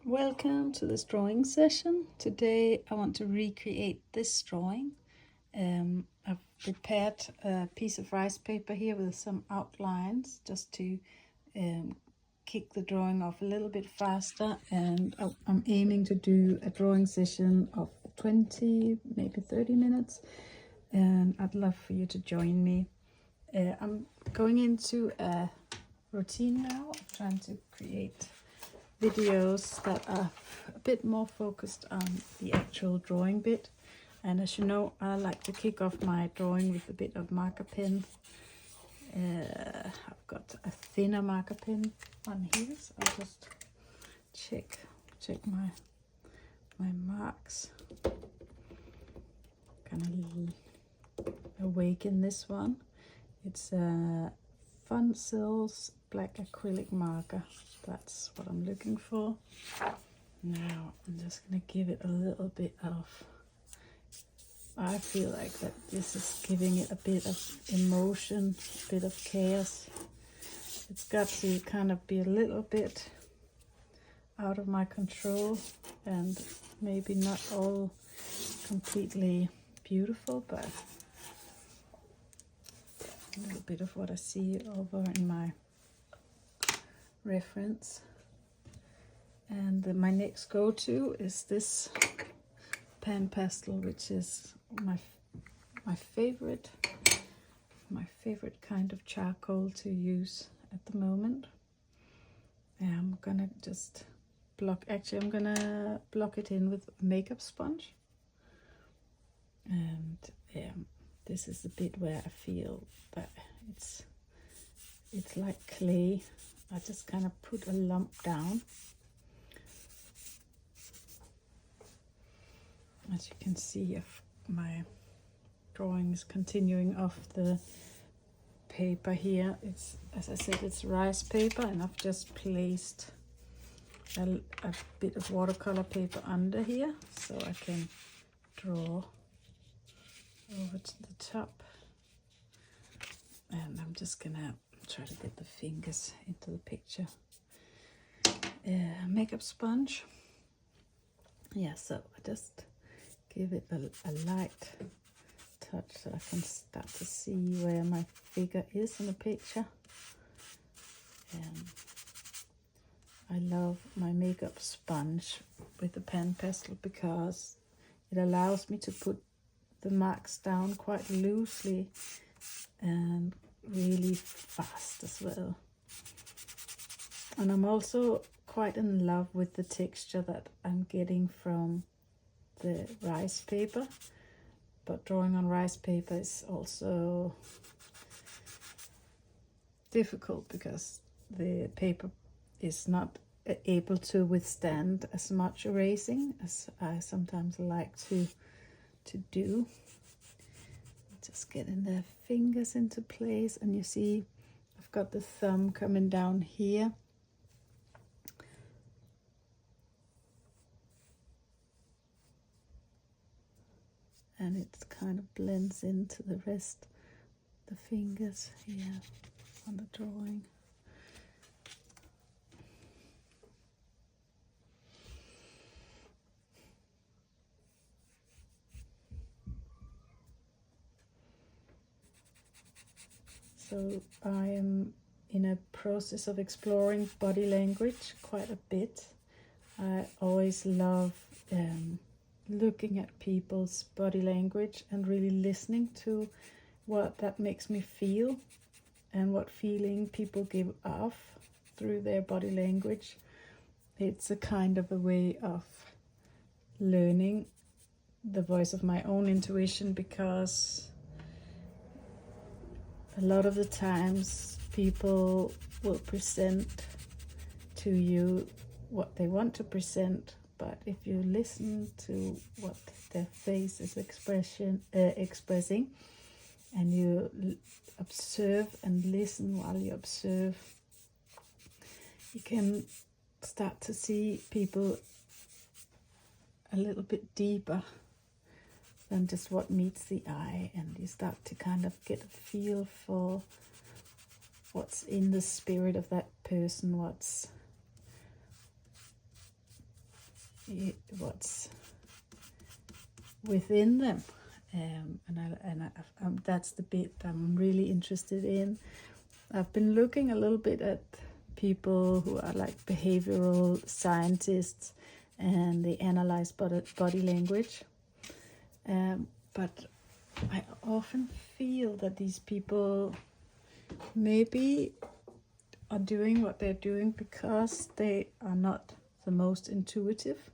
Welcome to this drawing session. Today I want to recreate this drawing. I've prepared a piece of rice paper here with some outlines just to kick the drawing off a little bit faster, and I'm aiming to do a drawing session of 20, maybe 30 minutes, and I'd love for you to join me. I'm going into a routine now of trying to create videos that are a bit more focused on the actual drawing bit. And as you know, I like to kick off my drawing with a bit of marker pen. I've got a thinner marker pen on here, so I'll just check my marks. Kind of awaken this one. It's a Funcils black acrylic marker. That's what I'm looking for. Now I'm just gonna give it a little bit of, I feel like that this is giving it a bit of emotion, a bit of chaos. It's got to kind of be a little bit out of my control and maybe not all completely beautiful, but a little bit of what I see over in my reference. And my next go-to is this PanPastel, which is my favorite kind of charcoal to use at the moment. And I'm gonna just I'm gonna block it in with a makeup sponge. And this is the bit where I feel that it's like clay. I just kind of put a lump down. As you can see, if my drawing is continuing off the paper here, it's, as I said, it's rice paper, and I've just placed a bit of watercolor paper under here so I can draw over to the top. And I'm just gonna try to get the fingers into the picture. Makeup sponge. Yeah, so I just give it a light touch so I can start to see where my figure is in the picture. I love my makeup sponge with the PanPastel because it allows me to put the marks down quite loosely and really fast as well. And I'm also quite in love with the texture that I'm getting from the rice paper, but drawing on rice paper is also difficult because the paper is not able to withstand as much erasing as I sometimes like to do. Just getting the fingers into place, and you see I've got the thumb coming down here. And it kind of blends into the rest of the fingers here on the drawing. So I am in a process of exploring body language quite a bit. I always love looking at people's body language and really listening to what that makes me feel and what feeling people give off through their body language. It's a kind of a way of learning the voice of my own intuition, because a lot of the times people will present to you what they want to present, but if you listen to what their face is expressing, and you observe and listen while you observe, you can start to see people a little bit deeper than just what meets the eye, and you start to kind of get a feel for what's in the spirit of that person, what's what's within them. That's the bit I'm really interested in. I've been looking a little bit at people who are like behavioral scientists, and they analyze body language. But I often feel that these people maybe are doing what they're doing because they are not the most intuitive,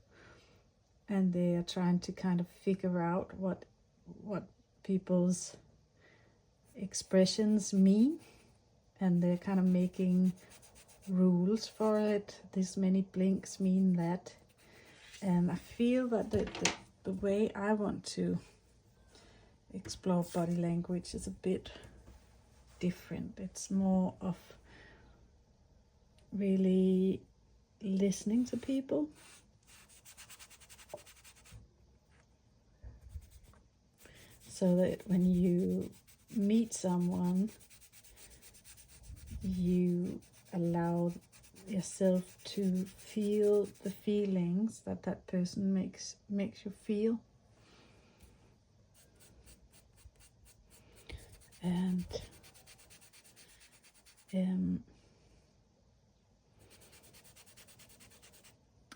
and they are trying to kind of figure out what people's expressions mean, and they're kind of making rules for it. This many blinks mean that. And I feel that the way I want to explore body language is a bit different. It's more of really listening to people. So that when you meet someone, you allow yourself to feel the feelings that that person makes you feel. And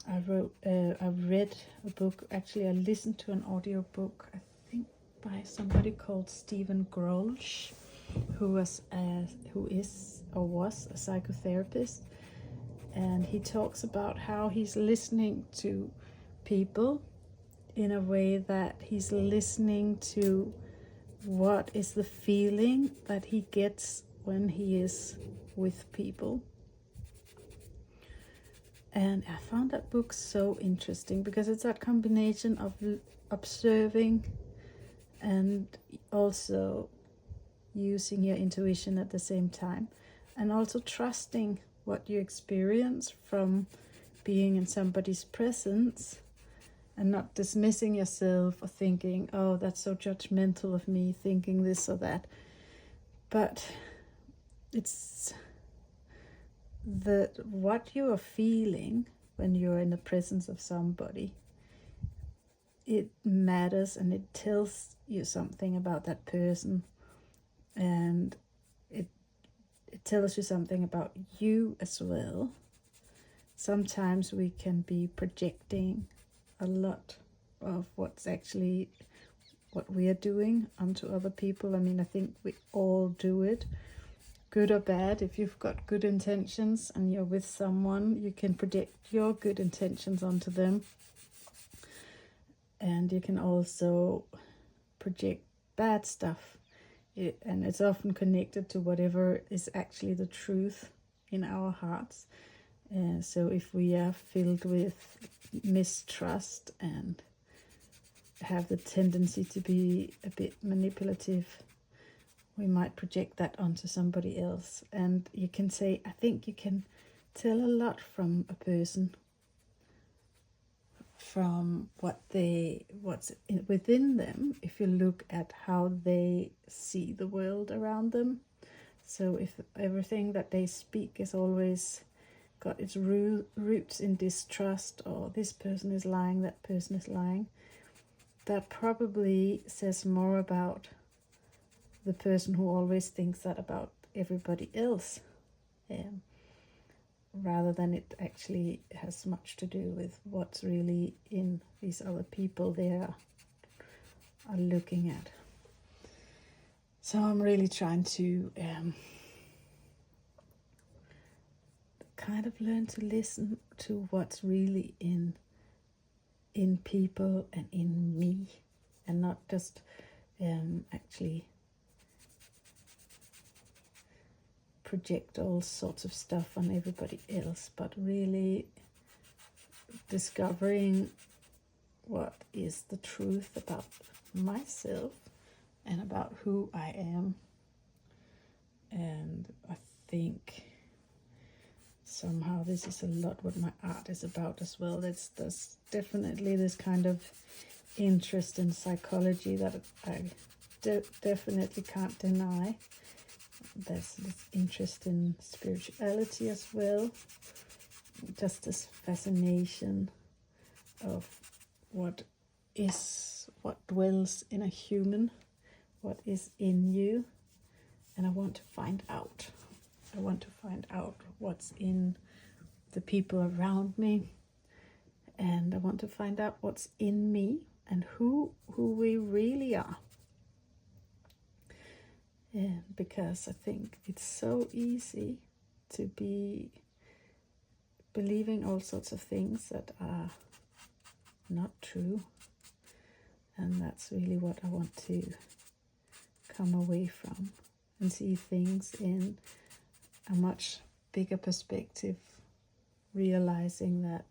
I read a book. Actually, I listened to an audio book, I think by somebody called Stephen Grolsch, who is or was a psychotherapist, and he talks about how he's listening to people in a way that he's listening to what is the feeling that he gets when he is with people. And I found that book so interesting because it's that combination of observing and also using your intuition at the same time, and also trusting what you experience from being in somebody's presence, and not dismissing yourself or thinking, oh, that's so judgmental of me thinking this or that. But it's what you are feeling when you're in the presence of somebody, it matters, and it tells you something about that person, and it tells you something about you as well. Sometimes we can be projecting a lot of what's actually what we are doing onto other people. I mean, I think we all do it, good or bad. If you've got good intentions and you're with someone, you can project your good intentions onto them. And you can also project bad stuff. And it's often connected to whatever is actually the truth in our hearts. So if we are filled with mistrust and have the tendency to be a bit manipulative, we might project that onto somebody else. And you can say, I think you can tell a lot from a person, from what's within them, if you look at how they see the world around them. So if everything that they speak is always got its roots in distrust, or this person is lying, that person is lying, that probably says more about the person who always thinks that about everybody else, rather than it actually has much to do with what's really in these other people they are looking at. So I'm really trying to kind of learn to listen to what's really in people and in me, and not just actually project all sorts of stuff on everybody else, but really discovering what is the truth about myself and about who I am. And I think somehow this is a lot what my art is about as well. There's definitely this kind of interest in psychology that I definitely can't deny. There's this interest in spirituality as well, just this fascination of what dwells in a human, what is in you, and I want to find out. I want to find out what's in the people around me, and I want to find out what's in me and who we really are. And because I think it's so easy to be believing all sorts of things that are not true, and that's really what I want to come away from and see things in a much bigger perspective, realizing that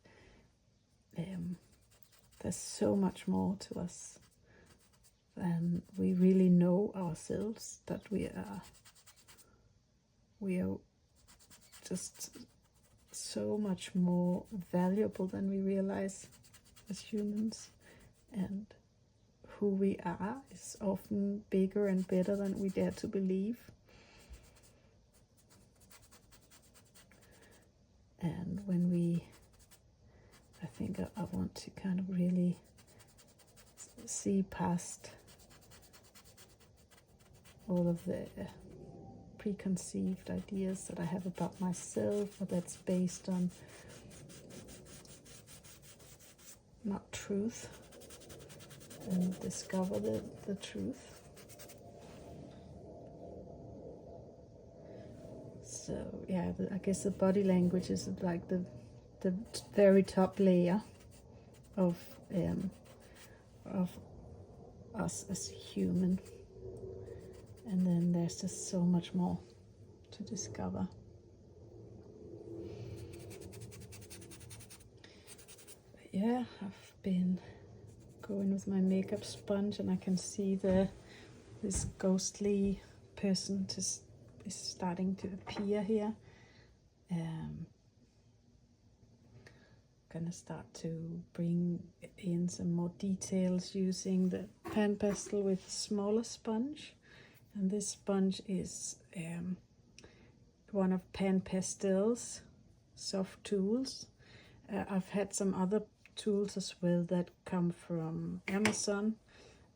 there's so much more to us than we really know ourselves, that we are just so much more valuable than we realize as humans, and who we are is often bigger and better than we dare to believe. And when I think I want to kind of really see past all of the preconceived ideas that I have about myself, or that's based on not truth, and discover the truth. So yeah, I guess the body language is like the very top layer of us as human, and then there's just so much more to discover. But yeah, I've been going with my makeup sponge, and I can see this ghostly person is starting to appear here. Gonna start to bring in some more details using the PanPastel with smaller sponge, and this sponge is one of PanPastel's soft tools. I've had some other tools as well that come from Amazon,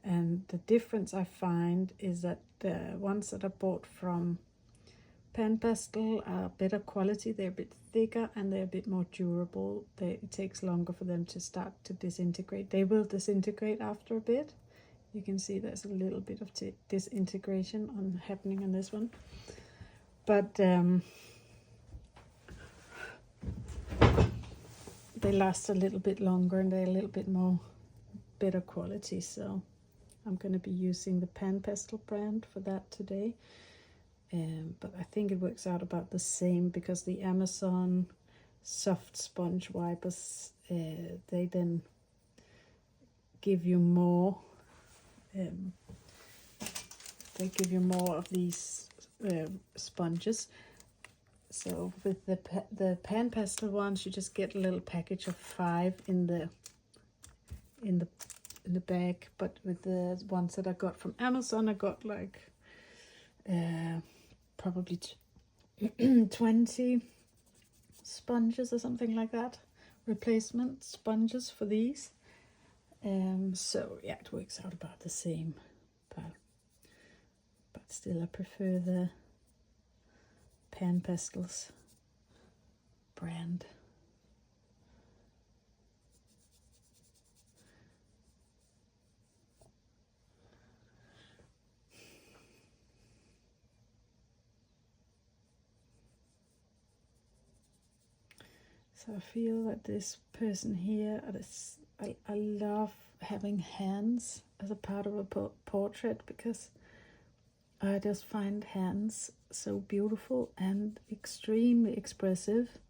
and the difference I find is that the ones that I bought from PanPastel are better quality. They're a bit thicker and they're a bit more durable. It takes longer for them to start to disintegrate. They will disintegrate after a bit. You can see there's a little bit of disintegration happening on this one, but they last a little bit longer and they're a little bit more better quality. So I'm going to be using the PanPastel brand for that today. But I think it works out about the same, because the Amazon soft sponge wipers, they then give you more. They give you more of these sponges. So with the PanPastel ones, you just get a little package of 5 in the bag. But with the ones that I got from Amazon, I got like probably 20 sponges or something like that, replacement sponges for these. So yeah, it works out about the same, but still I prefer the PanPastel's brand. So I feel that this person here, I love having hands as a part of a portrait, because I just find hands so beautiful and extremely expressive.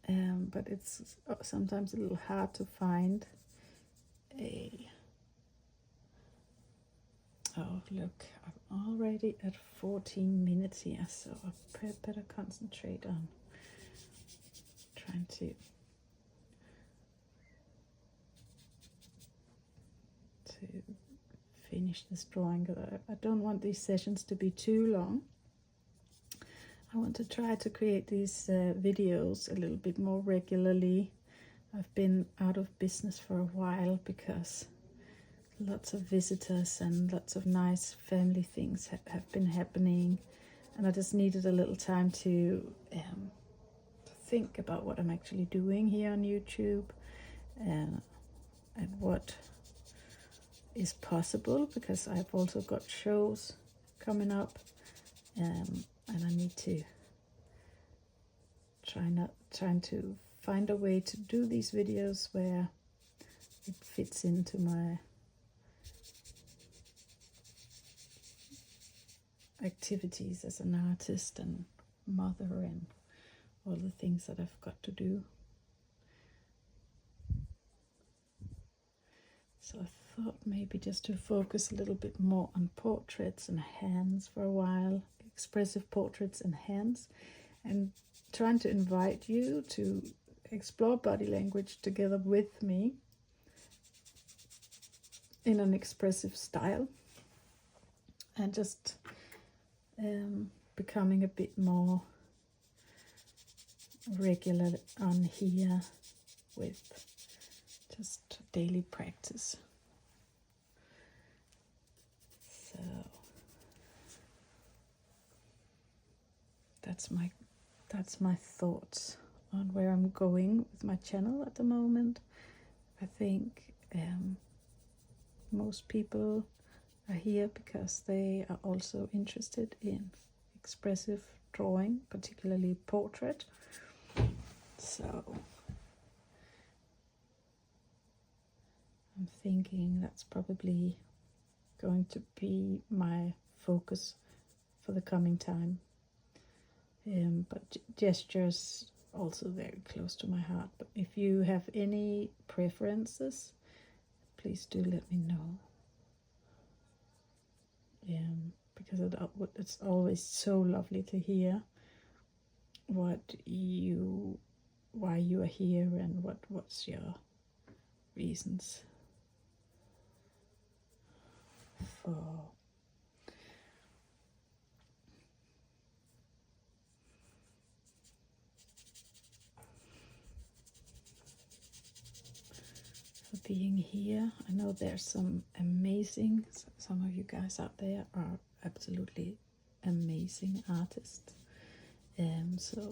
But it's sometimes a little hard to find a... Oh, look, I'm already at 14 minutes here, so I better concentrate on trying to finish this drawing. I don't want these sessions to be too long. I want to try to create these videos a little bit more regularly, I've been out of business for a while because lots of visitors and lots of nice family things have been happening, and I just needed a little time to think about what I'm actually doing here on YouTube, and what is possible, because I've also got shows coming up, and I need to trying to find a way to do these videos where it fits into my activities as an artist and mother and all the things that I've got to do. So I thought maybe just to focus a little bit more on portraits and hands for a while, expressive portraits and hands, and trying to invite you to explore body language together with me in an expressive style, and just becoming a bit more regular on here with just daily practice. So that's my thoughts on where I'm going with my channel at the moment. I think most people are here because they are also interested in expressive drawing, particularly portrait. So I'm thinking that's probably going to be my focus for the coming time. But gestures also very close to my heart. But if you have any preferences, please do let me know. Because it's always so lovely to hear why you are here and what's your reasons for being here. I know there's some of you guys out there are absolutely amazing artists. So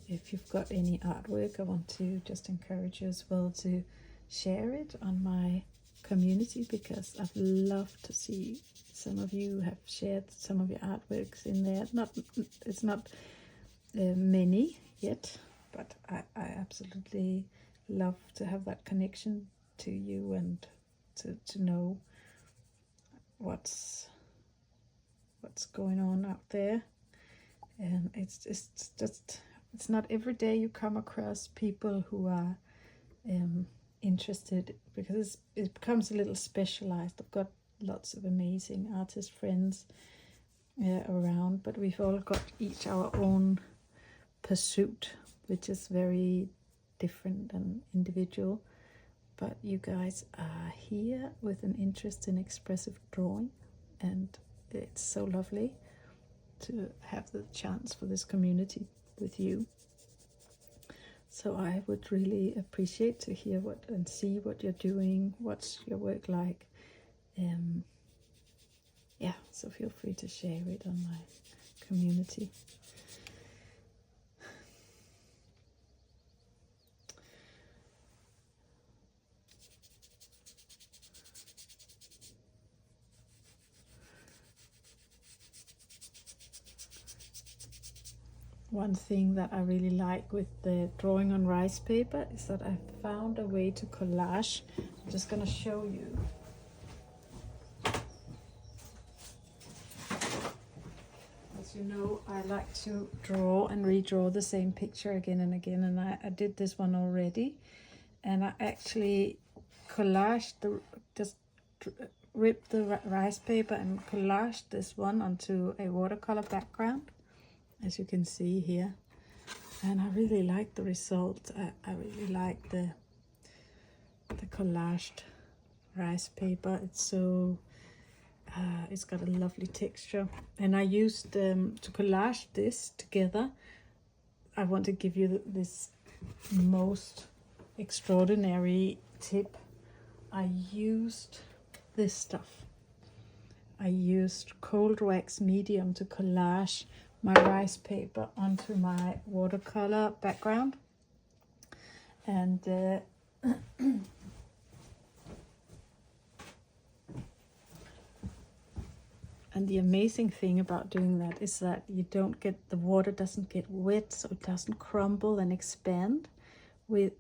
if you've got any artwork, I want to just encourage you as well to share it on my community, because I've loved to see some of you have shared some of your artworks in there. It's not many yet, but I absolutely love to have that connection to you and to know what's going on out there. And it's not every day you come across people who are interested, because it becomes a little specialized. I've got lots of amazing artist friends around, but we've all got each our own pursuit, which is very different and individual. But you guys are here with an interest in expressive drawing, and it's so lovely to have the chance for this community with you. So I would really appreciate to hear and see what you're doing, what's your work like. Yeah, so feel free to share it on my community. One thing that I really like with the drawing on rice paper is that I found a way to collage. I'm just going to show you. As you know, I like to draw and redraw the same picture again and again, and I did this one already, and I actually collaged ripped the rice paper and collaged this one onto a watercolor background, as you can see here, and I really like the result. I really like the collaged rice paper. It's so It's got a lovely texture, and I used to collage this together. I want to give you this most extraordinary tip. I used this stuff. I used cold wax medium to collage my rice paper onto my watercolor background, and and the amazing thing about doing that is that you don't get, the water doesn't get wet, so it doesn't crumble and expand with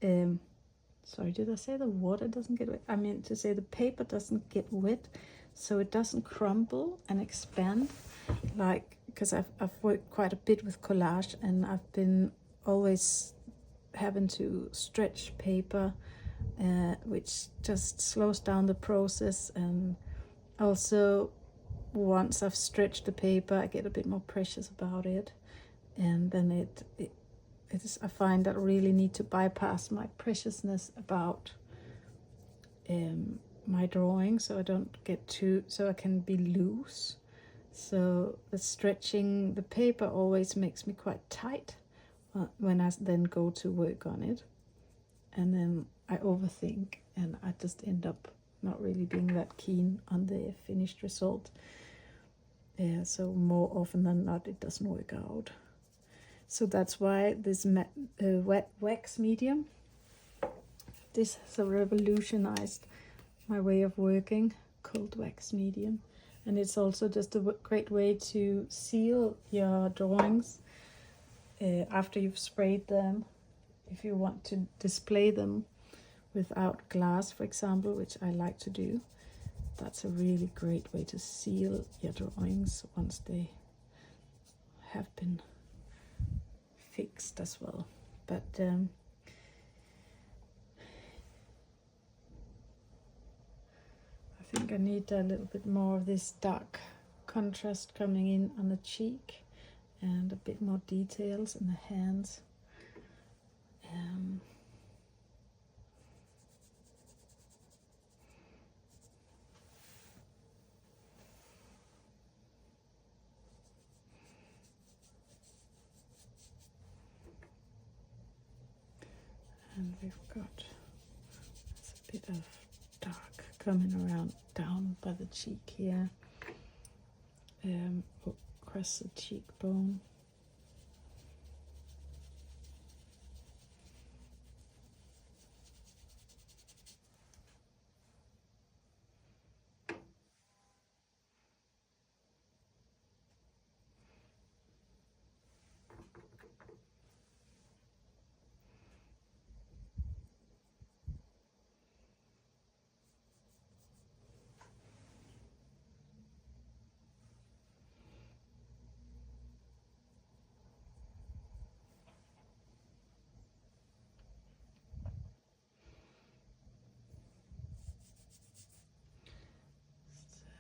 sorry, did I say the water doesn't get wet? I meant to say the paper doesn't get wet, so it doesn't crumble and expand, like, because I've worked quite a bit with collage, and I've been always having to stretch paper, which just slows down the process. And also, once I've stretched the paper, I get a bit more precious about it, and then it is, I find that I really need to bypass my preciousness about my drawing, so I don't get too, so I can be loose. So the stretching the paper always makes me quite tight when I then go to work on it, and then I overthink, and I just end up not really being that keen on the finished result. Yeah, so more often than not, it doesn't work out. So that's why this wet wax medium, this has revolutionized my way of working, cold wax medium. And it's also just a great way to seal your drawings after you've sprayed them. If you want to display them without glass, for example, which I like to do, that's a really great way to seal your drawings once they have been fixed as well. But I think I need a little bit more of this dark contrast coming in on the cheek, and a bit more details in the hands. And we've got a bit of dark coming around down by the cheek here, across the cheekbone.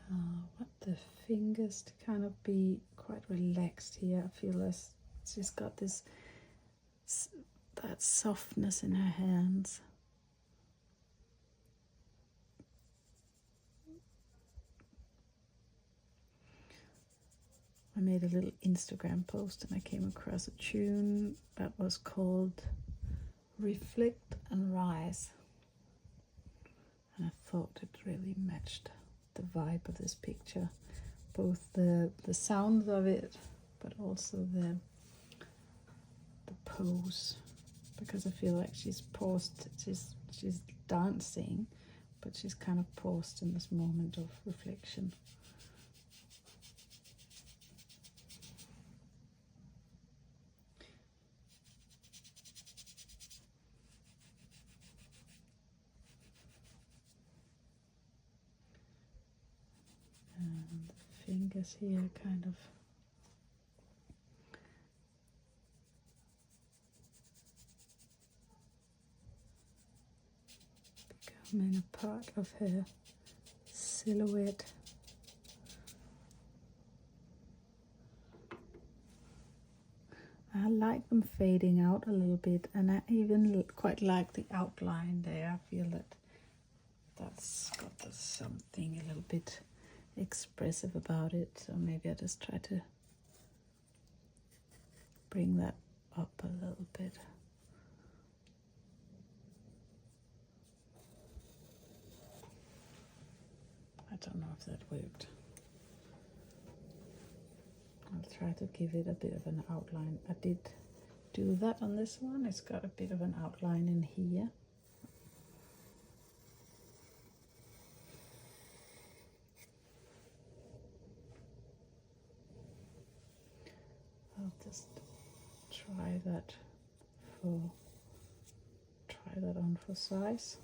I want the fingers to kind of be quite relaxed here. I feel as she's got this, that softness in her hands. I made a little Instagram post, and I came across a tune that was called Reflect and Rise, and I thought it really matched the vibe of this picture, both the sound of it, but also the pose, because I feel like she's paused, she's dancing, but she's kind of paused in this moment of reflection. And the fingers here kind of becoming a part of her silhouette. I like them fading out a little bit, and I even quite like the outline there. I feel that that's got something a little bit expressive about it, so maybe I just try to bring that up a little bit. I don't know if that worked. I'll try to give it a bit of an outline. I did do that on this one. It's got a bit of an outline in here. I'll just try that on for size.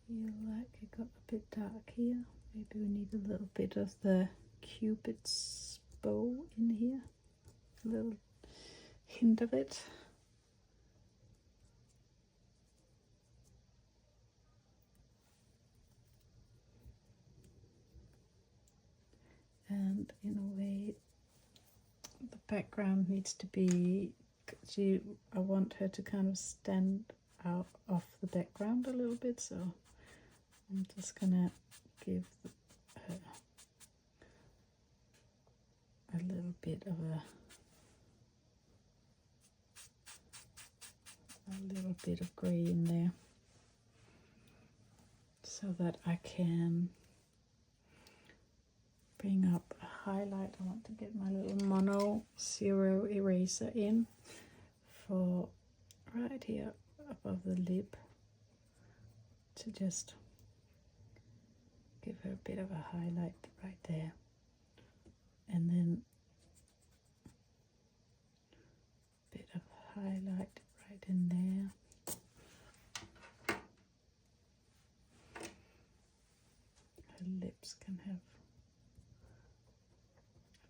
Feel like it got a bit dark here. Maybe we need a little bit of the Cupid's bow in here. A little hint of it. And in a way, the background needs to be, I want her to kind of stand out off the background a little bit, so I'm just gonna give her a little bit of a little bit of grey in there, so that I can bring up a highlight. I want to get my little mono zero eraser in for right here above the lip to just give her a bit of a highlight right there, and then a bit of highlight right in there. Her lips can have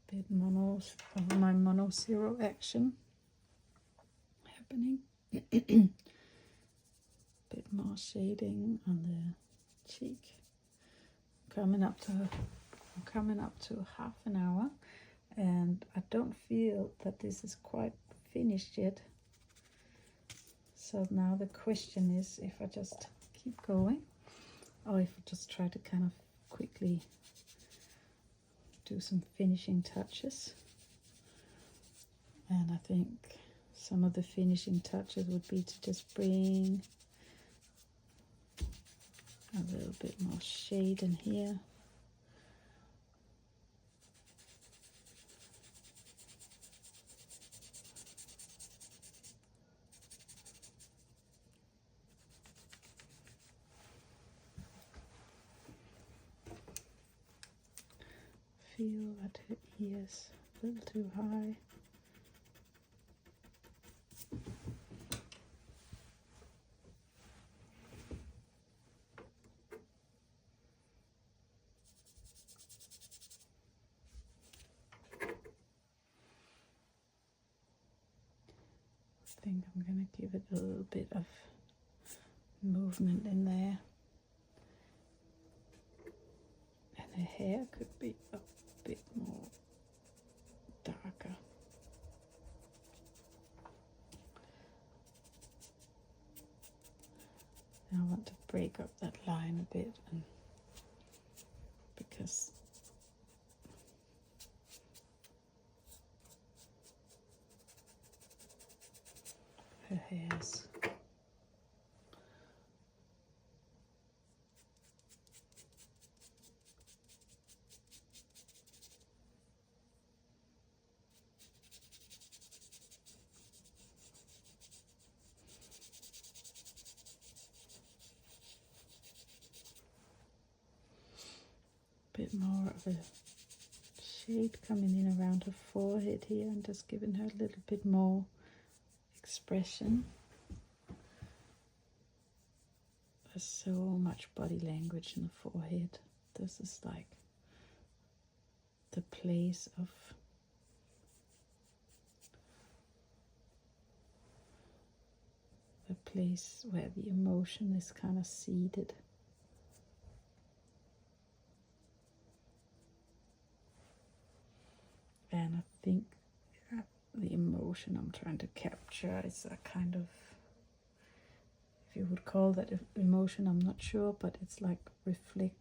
a bit of my mono zero action happening. Bit more shading on the cheek. I'm coming up to half an hour, and I don't feel that this is quite finished yet. So now the question is if I just keep going, or if I just try to kind of quickly do some finishing touches. And I think some of the finishing touches would be to just bring a little bit more shade in here. Feel that her ears a little too high. I think I'm going to give it a little bit of movement in there. And her hair could be a bit more darker. And I want to break up that line a bit, and because her hair's bit more of a shade coming in around her forehead here, and just giving her a little bit more expression. There's so much body language in the forehead. This is like the place of where the emotion is kind of seated. And I think the emotion I'm trying to capture is a kind of, if you would call that emotion, I'm not sure, but it's like reflecting.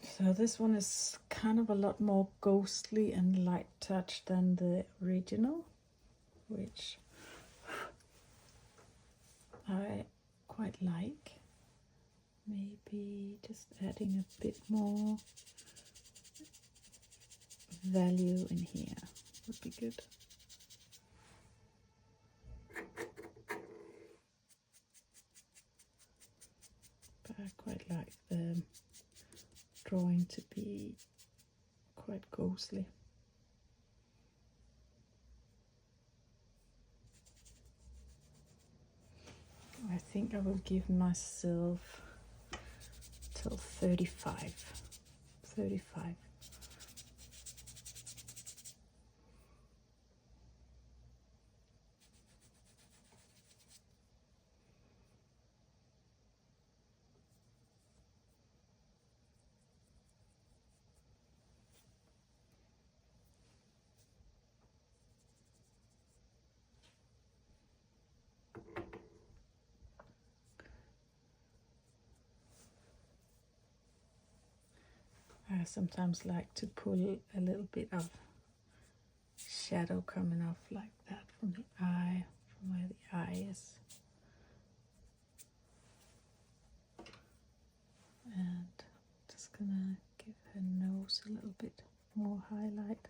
So this one is kind of a lot more ghostly and light touch than the original, which I quite like. Maybe just adding a bit more value in here would be good. But I quite like the drawing to be quite ghostly. I think I will give myself till 35. I sometimes like to pull a little bit of shadow coming off like that from the eye, from where the eye is. And just gonna give her nose a little bit more highlight.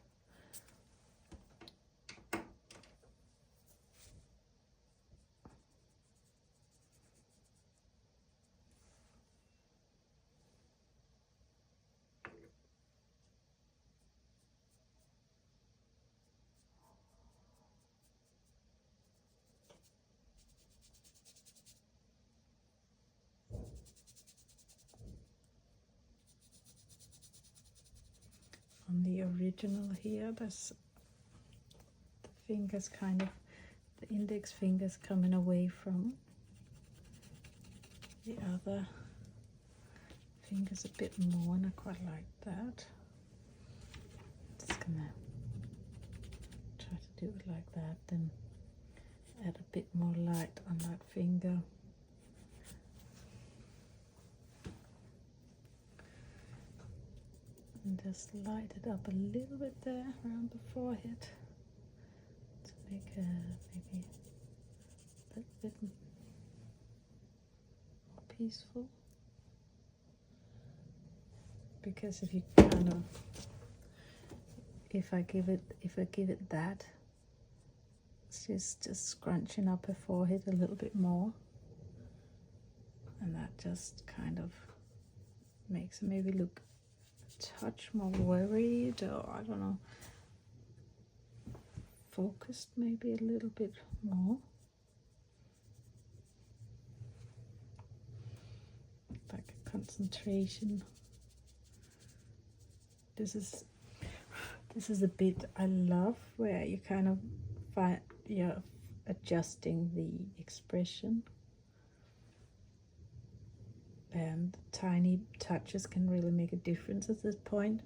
On the original here, there's the fingers kind of, the index fingers coming away from the other fingers a bit more, and I quite like that. Just gonna try to do it like that, then add a bit more light on that finger. And just light it up a little bit there around the forehead to make maybe a bit more peaceful. Because if you kind of, if I give it that, she's just scrunching up her forehead a little bit more, and that just kind of makes her maybe look touch more worried, or I don't know, focused maybe a little bit more, like a concentration. This is a bit I love, where you kind of find you're adjusting the expression, and tiny touches can really make a difference at this point.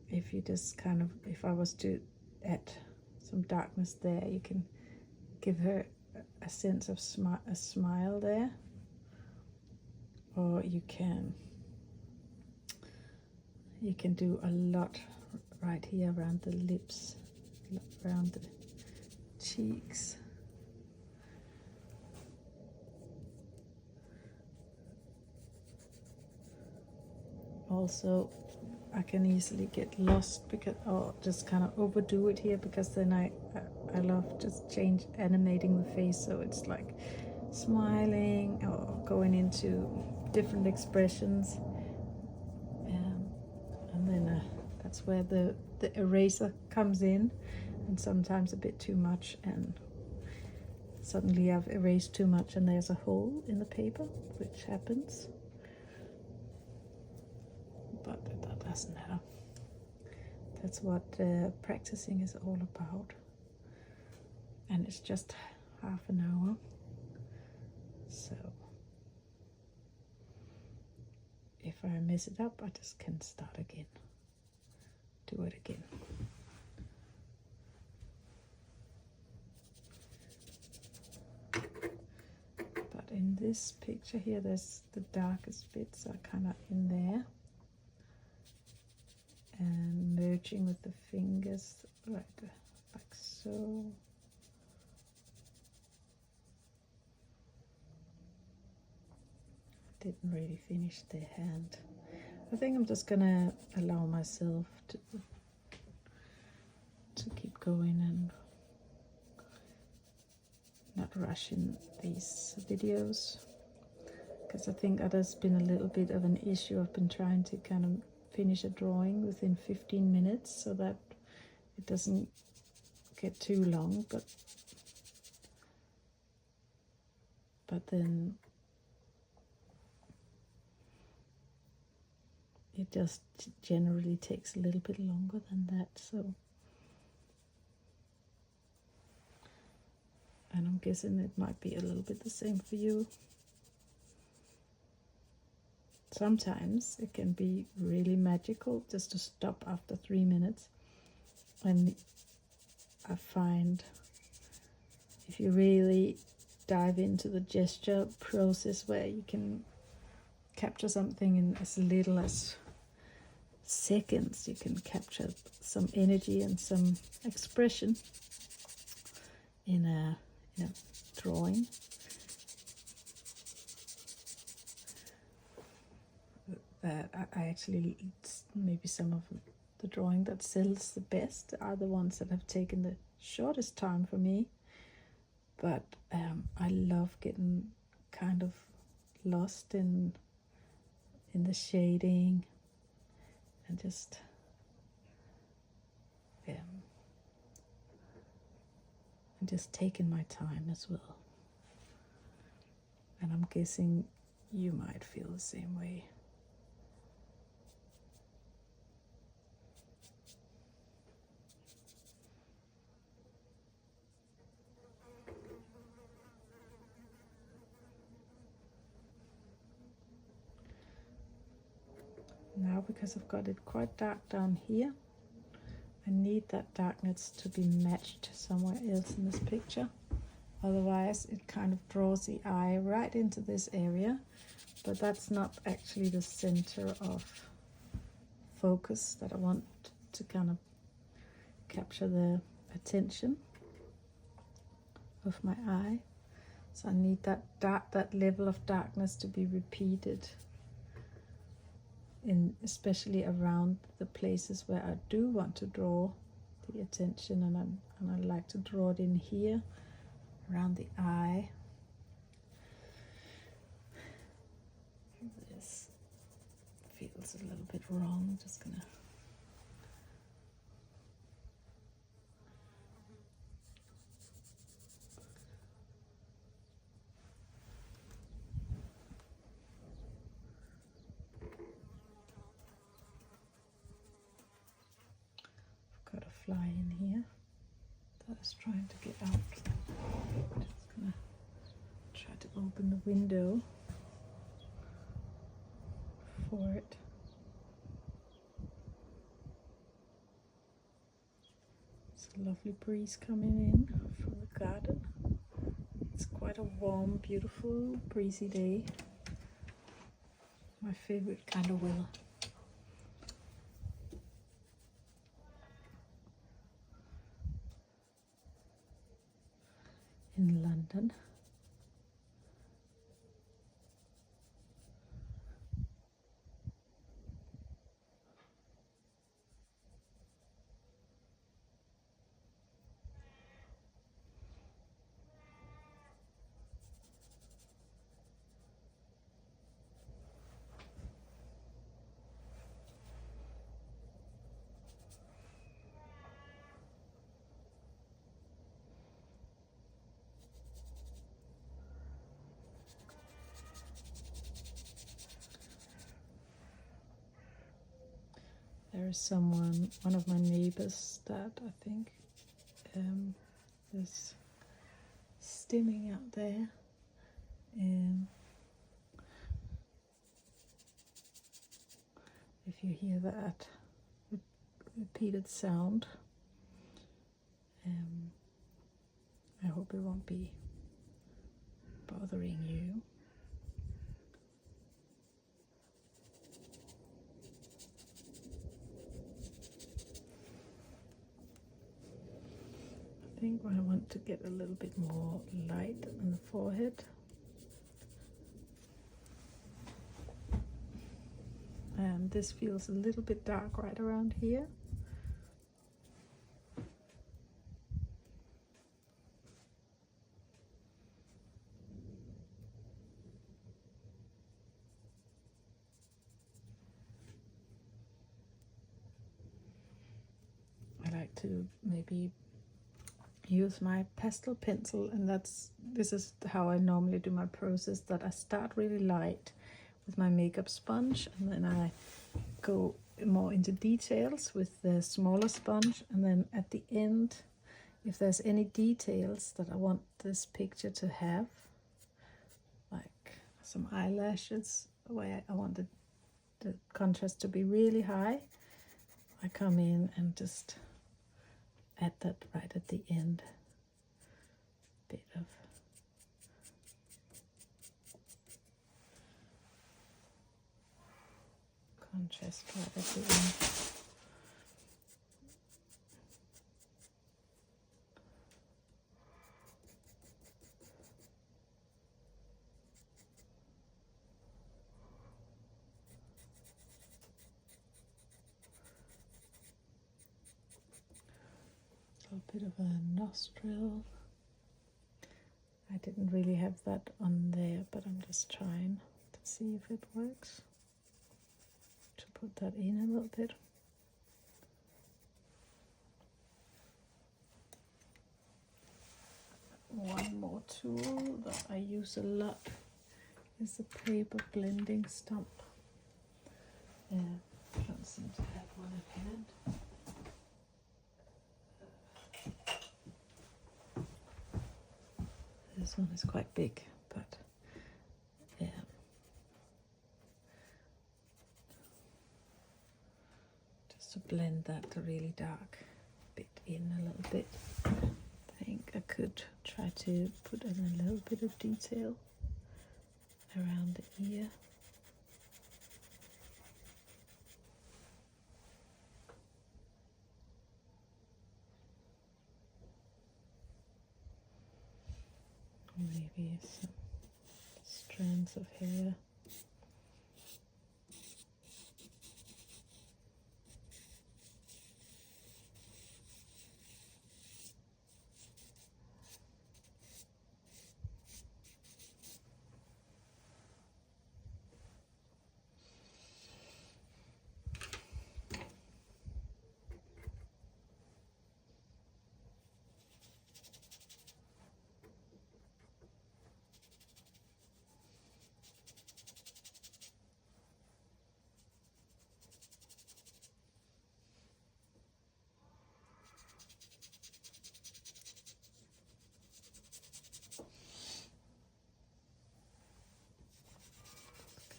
If you just kind of, if I was to add some darkness there, you can give her a sense of a smile there, or you can do a lot right here around the lips, around the cheeks. Also, I can easily get lost because, or just kind of overdo it here, because then I love just animating the face, so it's like smiling or going into different expressions, and then that's where the eraser comes in, and sometimes a bit too much, and suddenly I've erased too much and there's a hole in the paper, which happens. But that doesn't matter. That's what practicing is all about. and it's just half an hour, so if I mess it up, I just can start again, do it again. But in this picture here, there's the darkest bits are kind of in there, and merging with the fingers like so. Didn't really finish the hand. I think I'm just gonna allow myself to keep going and not rush in these videos, because I think that has been a little bit of an issue. I've been trying to kind of finish a drawing within 15 minutes so that it doesn't get too long, but then it just generally takes a little bit longer than that. So, and I'm guessing it might be a little bit the same for you. Sometimes it can be really magical just to stop after 3 minutes. And I find if you really dive into the gesture process, where you can capture something in as little as seconds, you can capture some energy and some expression in a drawing. That I actually, maybe some of the drawing that sells the best are the ones that have taken the shortest time for me. But I love getting kind of lost in the shading and just taking my time as well. And I'm guessing you might feel the same way. Now, because I've got it quite dark down here, I need that darkness to be matched somewhere else in this picture. Otherwise, it kind of draws the eye right into this area, but that's not actually the center of focus that I want to kind of capture the attention of my eye. So I need that level of darkness to be repeated, especially around the places where I do want to draw the attention, and I like to draw it in here around the eye. This feels a little bit wrong. I'm just gonna fly in here that is trying to get out. I'm just gonna try to open the window for it. It's a lovely breeze coming in from the garden. It's quite a warm, beautiful, breezy day. My favorite kind of weather. In London. There is one of my neighbors that I think is stimming out there. If you hear that repeated sound, I hope it won't be bothering you. I think I want to get a little bit more light on the forehead. And this feels a little bit dark right around here. I like to maybe use my pastel pencil, and this is how I normally do my process, that I start really light with my makeup sponge, and then I go more into details with the smaller sponge, and then at the end, if there's any details that I want this picture to have, like some eyelashes where I want the contrast to be really high, I come in and just add that right at the end. Bit of contrast right at the end. A bit of a nostril. I didn't really have that on there, but I'm just trying to see if it works. To put that in a little bit. One more tool that I use a lot is the paper blending stump. I don't seem to have one at hand. This one is quite big, but yeah. Just to blend that really dark bit in a little bit. I think I could try to put in a little bit of detail around the ear. Maybe some strands of hair.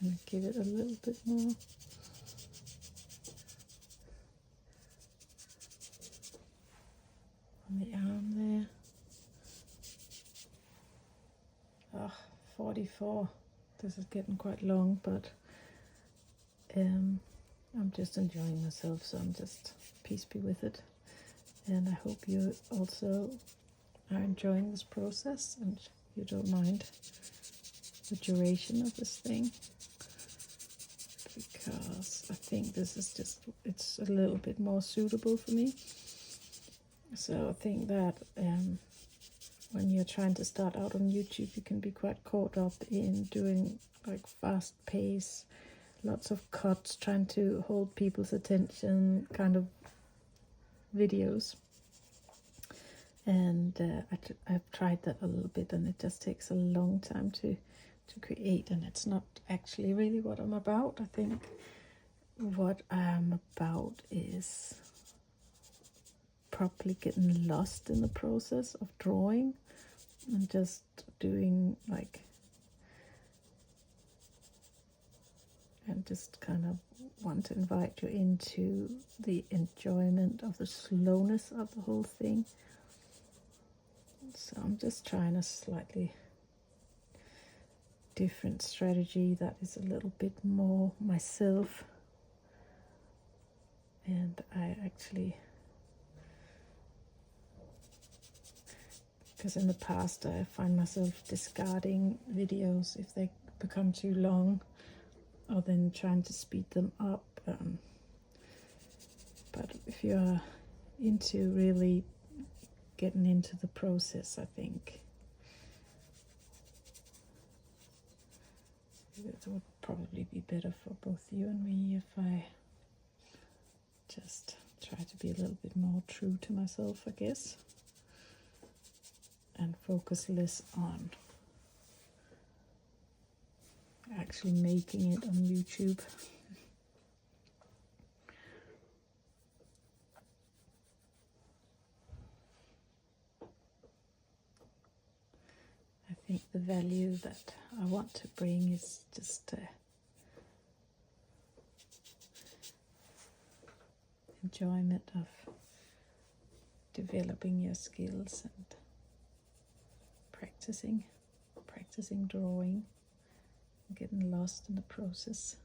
Gonna give it a little bit more. On the arm there. Oh, 44. This is getting quite long, but I'm just enjoying myself, so I'm just peace be with it. And I hope you also are enjoying this process and you don't mind the duration of this thing, because I think this is just, it's a little bit more suitable for me. So I think that when you're trying to start out on YouTube, you can be quite caught up in doing like fast pace, lots of cuts, trying to hold people's attention kind of videos. And I've tried that a little bit, and it just takes a long time to create, and it's not actually really what I'm about. I think what I'm about is properly getting lost in the process of drawing and just doing like, and just kind of want to invite you into the enjoyment of the slowness of the whole thing. So I'm just trying a slightly different strategy that is a little bit more myself. And I actually, because in the past I find myself discarding videos if they become too long, or then trying to speed them up. But if you're into really getting into the process, I think it would probably be better for both you and me if I just try to be a little bit more true to myself, I guess, and focus less on actually making it on YouTube. I think the value that I want to bring is just enjoyment of developing your skills and practicing drawing, and getting lost in the process.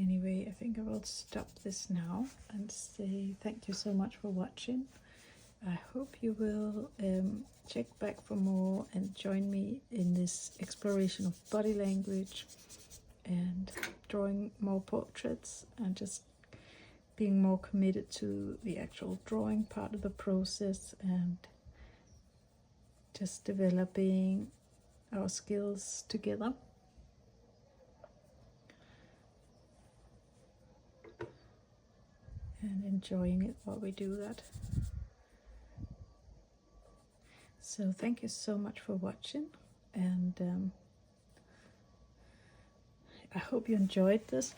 Anyway, I think I will stop this now and say thank you so much for watching. I hope you will check back for more and join me in this exploration of body language and drawing more portraits, and just being more committed to the actual drawing part of the process, and just developing our skills together. And enjoying it while we do that. So thank you so much for watching, and I hope you enjoyed this.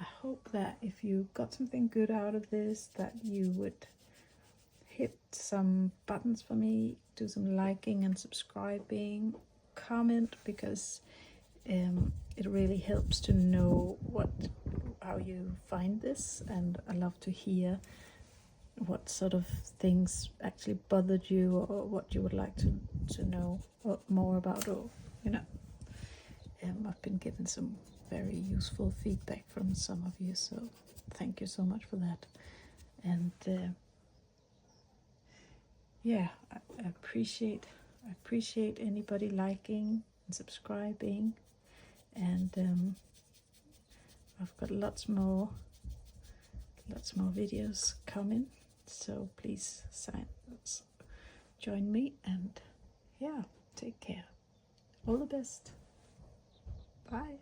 I hope that if you got something good out of this, that you would hit some buttons for me, do some liking and subscribing, comment, because it really helps to know how you find this, and I love to hear what sort of things actually bothered you, or what you would like to know more about, or I've been getting some very useful feedback from some of you, so thank you so much for that. And yeah, I appreciate anybody liking and subscribing, and I've got lots more videos coming, so please join me, and yeah, take care. All the best. Bye.